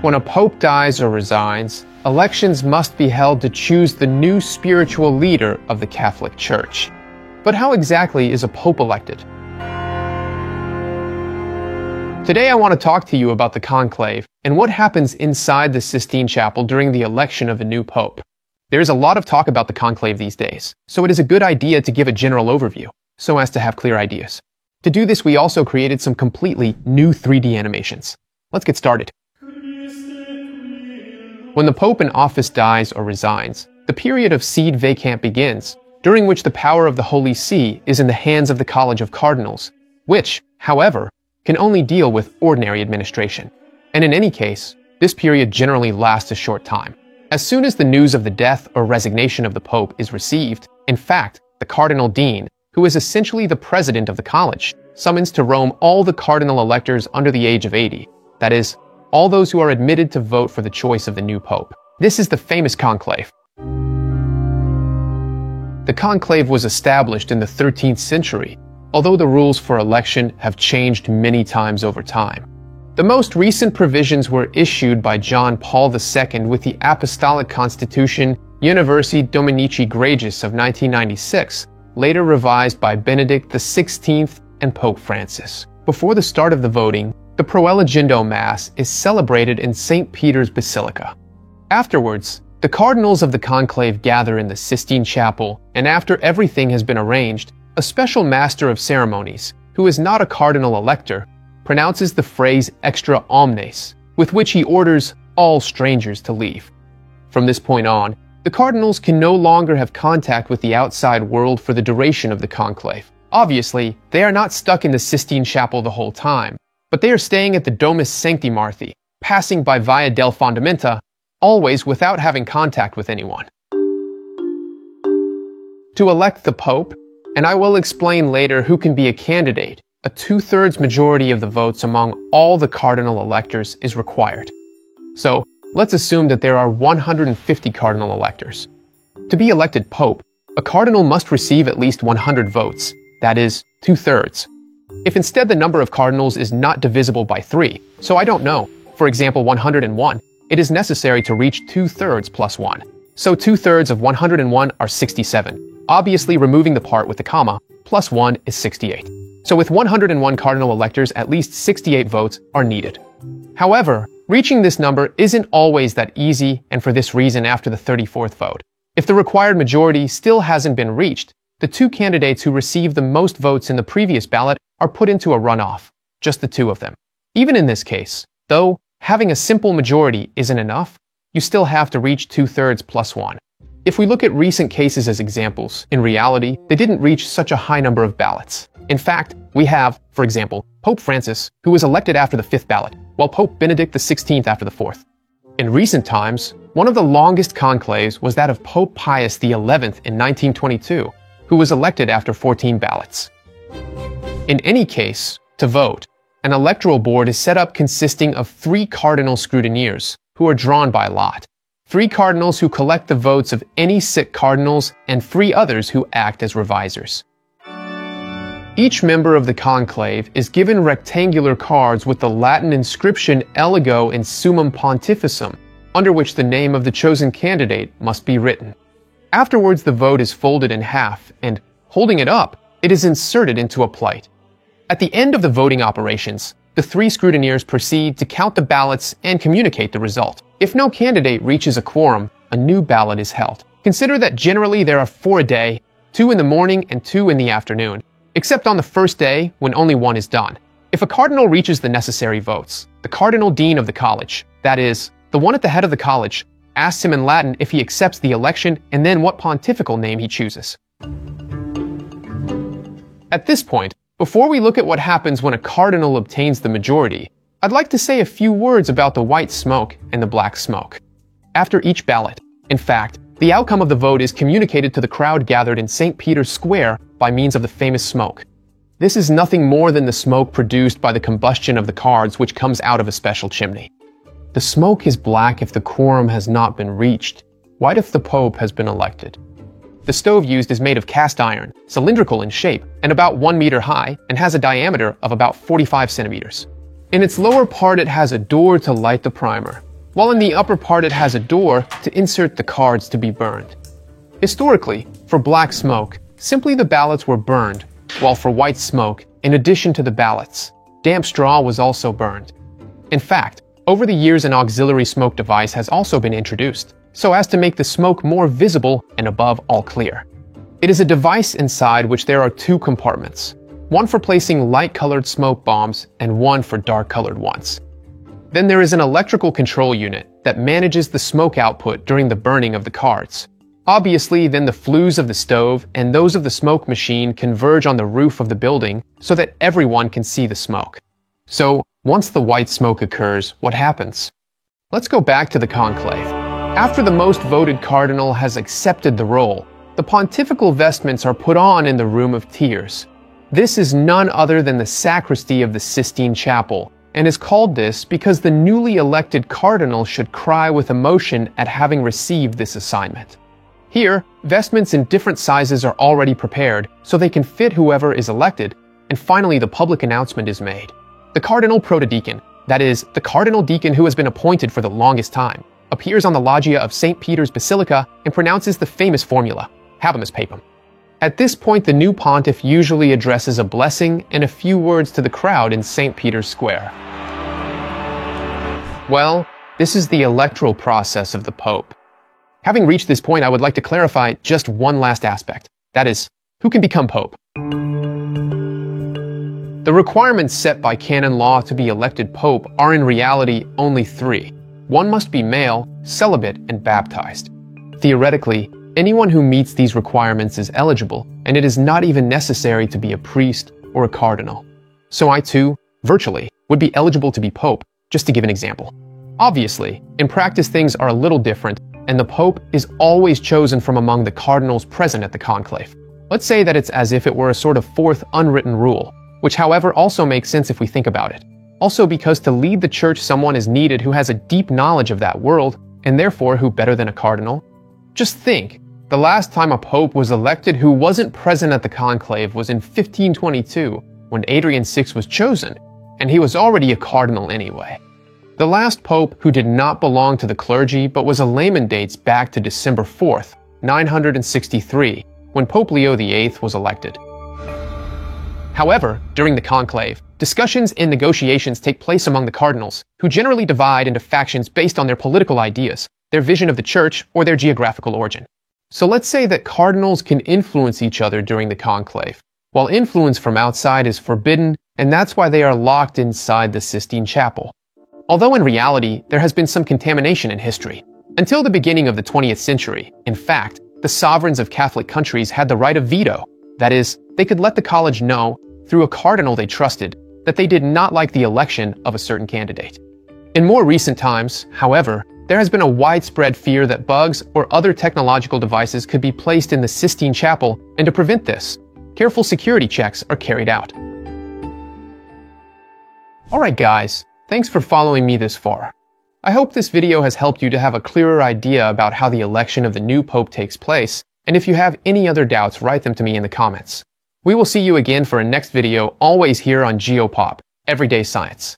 When a pope dies or resigns, elections must be held to choose the new spiritual leader of the Catholic Church. But how exactly is a pope elected? Today I want to talk to you about the conclave and what happens inside the Sistine Chapel during the election of a new pope. There is a lot of talk about the conclave these days, so it is a good idea to give a general overview, so as to have clear ideas. To do this, we also created some completely new 3D animations. Let's get started. When the Pope in office dies or resigns, the period of sede vacant begins, during which the power of the Holy See is in the hands of the College of Cardinals, which, however, can only deal with ordinary administration. And in any case, this period generally lasts a short time. As soon as the news of the death or resignation of the Pope is received, in fact, the Cardinal Dean, who is essentially the president of the college, summons to Rome all the cardinal electors under the age of 80, that is, all those who are admitted to vote for the choice of the new pope. This is the famous conclave. The conclave was established in the 13th century, although the rules for election have changed many times over time. The most recent provisions were issued by John Paul II with the Apostolic Constitution Universi Dominici Gregis of 1996, later revised by Benedict XVI and Pope Francis. Before the start of the voting, the Proelegendo Mass is celebrated in St. Peter's Basilica. Afterwards, the cardinals of the conclave gather in the Sistine Chapel, and after everything has been arranged, a special master of ceremonies, who is not a cardinal elector, pronounces the phrase extra omnes, with which he orders all strangers to leave. From this point on, the cardinals can no longer have contact with the outside world for the duration of the conclave. Obviously, they are not stuck in the Sistine Chapel the whole time, but they are staying at the Domus Sancti Marthi, passing by Via del Fondamenta, always without having contact with anyone. To elect the Pope, and I will explain later who can be a candidate, a 2/3 majority of the votes among all the cardinal electors is required. So, let's assume that there are 150 cardinal electors. To be elected Pope, a cardinal must receive at least 100 votes, that is, 2/3. If instead the number of cardinals is not divisible by 3, so I don't know, for example 101, it is necessary to reach 2/3 plus 1. So 2/3 of 101 are 67. Obviously removing the part with the comma, plus 1 is 68. So with 101 cardinal electors, at least 68 votes are needed. However, reaching this number isn't always that easy, and for this reason after the 34th vote, if the required majority still hasn't been reached, the two candidates who received the most votes in the previous ballot are put into a runoff, just the two of them. Even in this case, though, having a simple majority isn't enough, you still have to reach 2/3 plus 1. If we look at recent cases as examples, in reality, they didn't reach such a high number of ballots. In fact, we have, for example, Pope Francis, who was elected after the 5th ballot, while Pope Benedict XVI after the 4th. In recent times, one of the longest conclaves was that of Pope Pius XI in 1922, who was elected after 14 ballots. In any case, to vote, an electoral board is set up consisting of 3 cardinal scrutineers, who are drawn by lot. 3 cardinals who collect the votes of any sick cardinals, and 3 others who act as revisers. Each member of the conclave is given rectangular cards with the Latin inscription Eligo in Summum Pontificem, under which the name of the chosen candidate must be written. Afterwards, the vote is folded in half, and, holding it up, it is inserted into a plate. At the end of the voting operations, the 3 scrutineers proceed to count the ballots and communicate the result. If no candidate reaches a quorum, a new ballot is held. Consider that generally there are 4 a day, 2 in the morning and 2 in the afternoon, except on the first day when only 1 is done. If a cardinal reaches the necessary votes, the cardinal dean of the college, that is, the one at the head of the college, asks him in Latin if he accepts the election and then what pontifical name he chooses. At this point, before we look at what happens when a cardinal obtains the majority, I'd like to say a few words about the white smoke and the black smoke. After each ballot, in fact, the outcome of the vote is communicated to the crowd gathered in St. Peter's Square by means of the famous smoke. This is nothing more than the smoke produced by the combustion of the cards which comes out of a special chimney. The smoke is black if the quorum has not been reached, white if the Pope has been elected. The stove used is made of cast iron, cylindrical in shape, and about 1 meter high, and has a diameter of about 45 centimeters. In its lower part it has a door to light the primer. while in the upper part it has a door to insert the cards to be burned. Historically, for black smoke, simply the ballots were burned, while for white smoke, in addition to the ballots, damp straw was also burned. In fact, over the years an auxiliary smoke device has also been introduced, so as to make the smoke more visible and above all clear. It is a device inside which there are two compartments, one for placing light-colored smoke bombs and one for dark-colored ones. Then there is an electrical control unit that manages the smoke output during the burning of the cards. Obviously, then the flues of the stove and those of the smoke machine converge on the roof of the building so that everyone can see the smoke. So, once the white smoke occurs, what happens? Let's go back to the conclave. After the most voted cardinal has accepted the role, the pontifical vestments are put on in the Room of Tears. This is none other than the sacristy of the Sistine Chapel, and is called this because the newly elected cardinal should cry with emotion at having received this assignment. Here, vestments in different sizes are already prepared so they can fit whoever is elected, and finally the public announcement is made. The cardinal protodeacon, that is, the cardinal deacon who has been appointed for the longest time, appears on the loggia of St. Peter's Basilica and pronounces the famous formula, Habemus Papam. At this point, the new pontiff usually addresses a blessing and a few words to the crowd in St. Peter's Square. Well, this is the electoral process of the Pope. Having reached this point, I would like to clarify just one last aspect. That is, who can become Pope? The requirements set by canon law to be elected Pope are in reality only three. One must be male, celibate, and baptized. Theoretically, anyone who meets these requirements is eligible, and it is not even necessary to be a priest or a cardinal. So I too, virtually, would be eligible to be Pope, just to give an example. Obviously, in practice things are a little different, and the Pope is always chosen from among the cardinals present at the conclave. Let's say that it's as if it were a sort of fourth unwritten rule, which however also makes sense if we think about it. Also because to lead the church someone is needed who has a deep knowledge of that world, and therefore who better than a cardinal? Just think, the last time a pope was elected who wasn't present at the conclave was in 1522, when Adrian VI was chosen, and he was already a cardinal anyway. The last pope who did not belong to the clergy but was a layman dates back to December 4th, 963, when Pope Leo VIII was elected. However, during the conclave, discussions and negotiations take place among the cardinals, who generally divide into factions based on their political ideas, their vision of the church, or their geographical origin. So let's say that cardinals can influence each other during the conclave, while influence from outside is forbidden, and that's why they are locked inside the Sistine Chapel. Although in reality, there has been some contamination in history. Until the beginning of the 20th century, in fact, the sovereigns of Catholic countries had the right of veto. That is, they could let the college know, through a cardinal they trusted, that they did not like the election of a certain candidate. In more recent times, however, there has been a widespread fear that bugs or other technological devices could be placed in the Sistine Chapel, and to prevent this, careful security checks are carried out. Alright guys, thanks for following me this far. I hope this video has helped you to have a clearer idea about how the election of the new Pope takes place, and if you have any other doubts, write them to me in the comments. We will see you again for a next video, always here on GeoPop, Everyday Science.